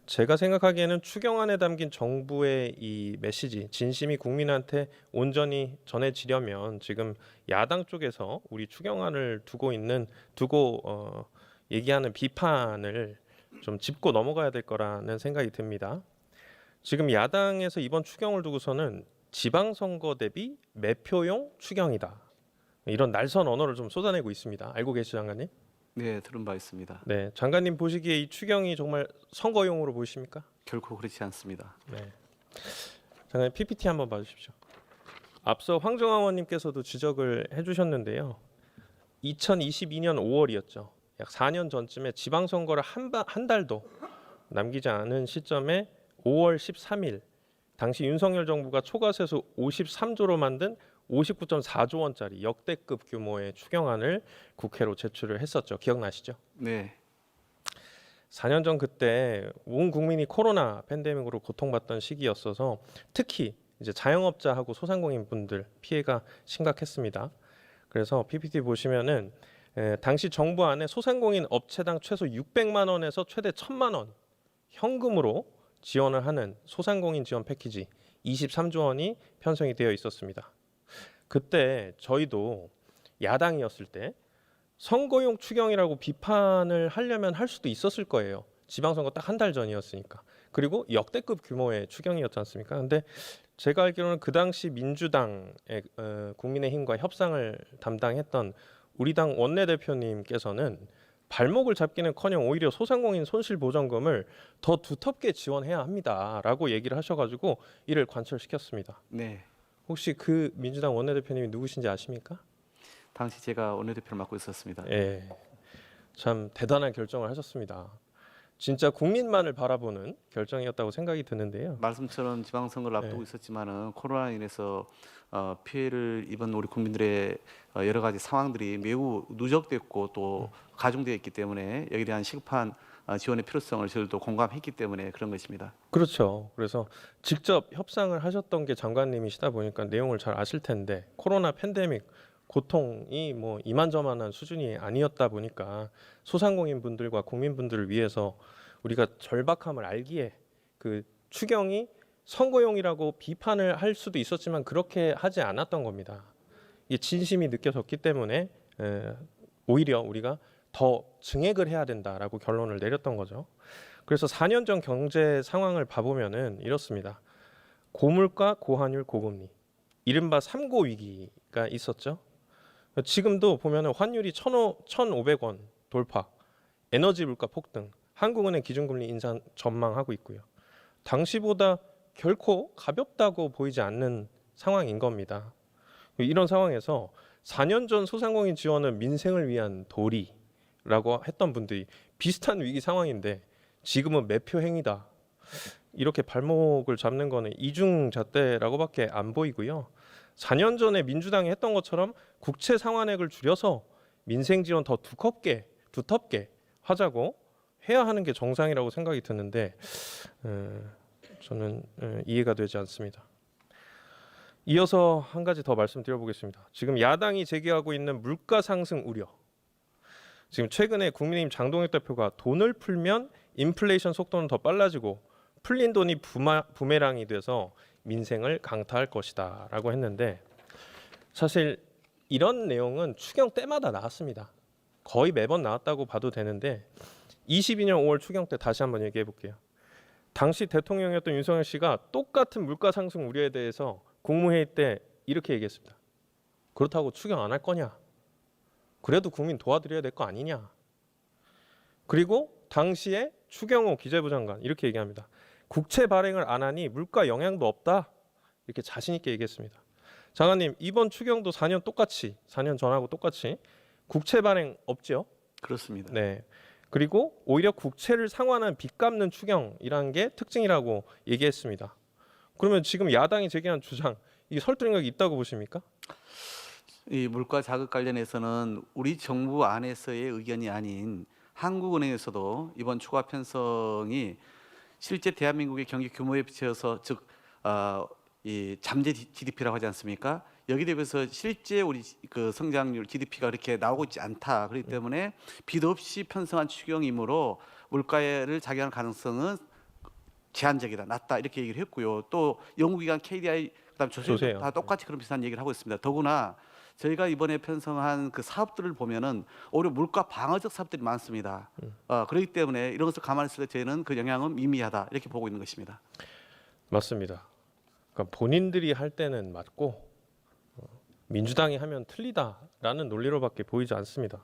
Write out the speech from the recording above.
제가 생각하기에는 추경안에 담긴 정부의 이 메시지, 진심이 국민한테 온전히 전해지려면 지금 야당 쪽에서 우리 추경안을 두고 얘기하는 비판을 좀 짚고 넘어가야 될 거라는 생각이 듭니다. 지금 야당에서 이번 추경을 두고서는 지방선거 대비 매표용 추경이다, 이런 날선 언어를 좀 쏟아내고 있습니다. 알고 계시죠, 장관님? 네, 들은 바 있습니다. 네, 장관님 보시기에 이 추경이 정말 선거용으로 보이십니까? 결코 그렇지 않습니다. 네. 장관님 PPT 한번 봐주십시오. 앞서 황정화 의원님께서도 지적을 해주셨는데요. 2022년 5월이었죠. 약 4년 전쯤에 지방선거를 한 달도 남기지 않은 시점에 5월 13일 당시 윤석열 정부가 초과세수 53조로 만든 59.4조 원짜리 역대급 규모의 추경안을 국회로 제출을 했었죠. 기억나시죠? 네, 4년 전 그때 온 국민이 코로나 팬데믹으로 고통받던 시기였어서 특히 이제 자영업자하고 소상공인 분들 피해가 심각했습니다. 그래서 PPT 보시면은 당시 정부 안에 소상공인 업체당 최소 600만 원에서 최대 1,000만 원 현금으로 지원을 하는 소상공인 지원 패키지 23조 원이 편성이 되어 있었습니다. 그때 저희도 야당이었을 때 선거용 추경이라고 비판을 하려면 할 수도 있었을 거예요. 지방선거 딱 한 달 전이었으니까. 그리고 역대급 규모의 추경이었지 않습니까? 근데 제가 알기로는 그 당시 민주당의 국민의힘과 협상을 담당했던 우리 당 원내대표님께서는 발목을 잡기는커녕 오히려 소상공인 손실보전금을 더 두텁게 지원해야 합니다라고 얘기를 하셔가지고 이를 관철시켰습니다. 네. 혹시 그 민주당 원내대표님이 누구신지 아십니까? 당시 제가 원내대표를 맡고 있었습니다. 예, 참 대단한 결정을 하셨습니다. 진짜 국민만을 바라보는 결정이었다고 생각이 드는데요. 말씀처럼 지방선거를 앞두고 있었지만은 코로나 인해서 피해를 입은 우리 국민들의 여러 가지 상황들이 매우 누적됐고 또 가중되어 있기 때문에 여기에 대한 시급한 지원의 필요성을 저희도 공감했기 때문에 그런 것입니다. 그렇죠. 그래서 직접 협상을 하셨던 게 장관님이시다 보니까 내용을 잘 아실 텐데 코로나 팬데믹 고통이 뭐 이만저만한 수준이 아니었다 보니까 소상공인 분들과 국민분들을 위해서 우리가 절박함을 알기에 그 추경이 선거용이라고 비판을 할 수도 있었지만 그렇게 하지 않았던 겁니다. 이 진심이 느껴졌기 때문에 오히려 우리가 더 증액을 해야 된다라고 결론을 내렸던 거죠. 그래서 4년 전 경제 상황을 봐보면은 이렇습니다. 고물가, 고환율, 고금리, 이른바 3고 위기가 있었죠. 지금도 보면은 환율이 1,500원 돌파, 에너지 물가 폭등, 한국은행 기준금리 인상 전망하고 있고요. 당시보다 결코 가볍다고 보이지 않는 상황인 겁니다. 이런 상황에서 4년 전 소상공인 지원은 민생을 위한 도리라고 했던 분들이 비슷한 위기 상황인데 지금은 매표 행위다, 이렇게 발목을 잡는 거는 이중잣대라고밖에 안 보이고요. 4년 전에 민주당이 했던 것처럼 국채 상환액을 줄여서 민생 지원 더 두텁게 하자고 해야 하는 게 정상이라고 생각이 드는데 저는 이해가 되지 않습니다. 이어서 한 가지 더 말씀드려보겠습니다. 지금 야당이 제기하고 있는 물가 상승 우려. 지금 최근에 국민의힘 장동혁 대표가 돈을 풀면 인플레이션 속도는 더 빨라지고 풀린 돈이 부메랑이 돼서 민생을 강타할 것이다 라고 했는데, 사실 이런 내용은 추경 때마다 나왔습니다. 거의 매번 나왔다고 봐도 되는데 22년 5월 추경 때 다시 한번 얘기해 볼게요. 당시 대통령이었던 윤석열 씨가 똑같은 물가 상승 우려에 대해서 국무회의 때 이렇게 얘기했습니다. 그렇다고 추경 안 할 거냐? 그래도 국민 도와드려야 될 거 아니냐? 그리고 당시에 추경호 기재부 장관 이렇게 얘기합니다. 국채 발행을 안 하니 물가 영향도 없다, 이렇게 자신 있게 얘기했습니다. 장관님, 이번 추경도 4년 전하고 똑같이 국채 발행 없죠? 그렇습니다. 네. 그리고 오히려 국채를 상환한 빚 갚는 추경이라는 게 특징이라고 얘기했습니다. 그러면 지금 야당이 제기한 주장, 이게 설득력이 있다고 보십니까? 이 물가 자극 관련해서는 우리 정부 안에서의 의견이 아닌 한국은행에서도 이번 추가 편성이 실제 대한민국의 경기 규모에 비춰서 이 잠재 GDP라고 하지 않습니까? 여기 대비해서 실제 우리 그 성장률 GDP가 그렇게 나오고 있지 않다. 그렇기 때문에 빚 없이 편성한 추경이므로 물가를 작용할 가능성은 제한적이다, 낮다 이렇게 얘기를 했고요. 또 연구기관 KDI 그다음 조세도 조세요. 다 똑같이 그런 비슷한 얘기를 하고 있습니다. 더구나 저희가 이번에 편성한 그 사업들을 보면은 오히려 물가 방어적 사업들이 많습니다. 그렇기 때문에 이런 것을 감안했을 때 저희는 그 영향은 미미하다 이렇게 보고 있는 것입니다. 맞습니다. 그러니까 본인들이 할 때는 맞고 민주당이 하면 틀리다라는 논리로밖에 보이지 않습니다.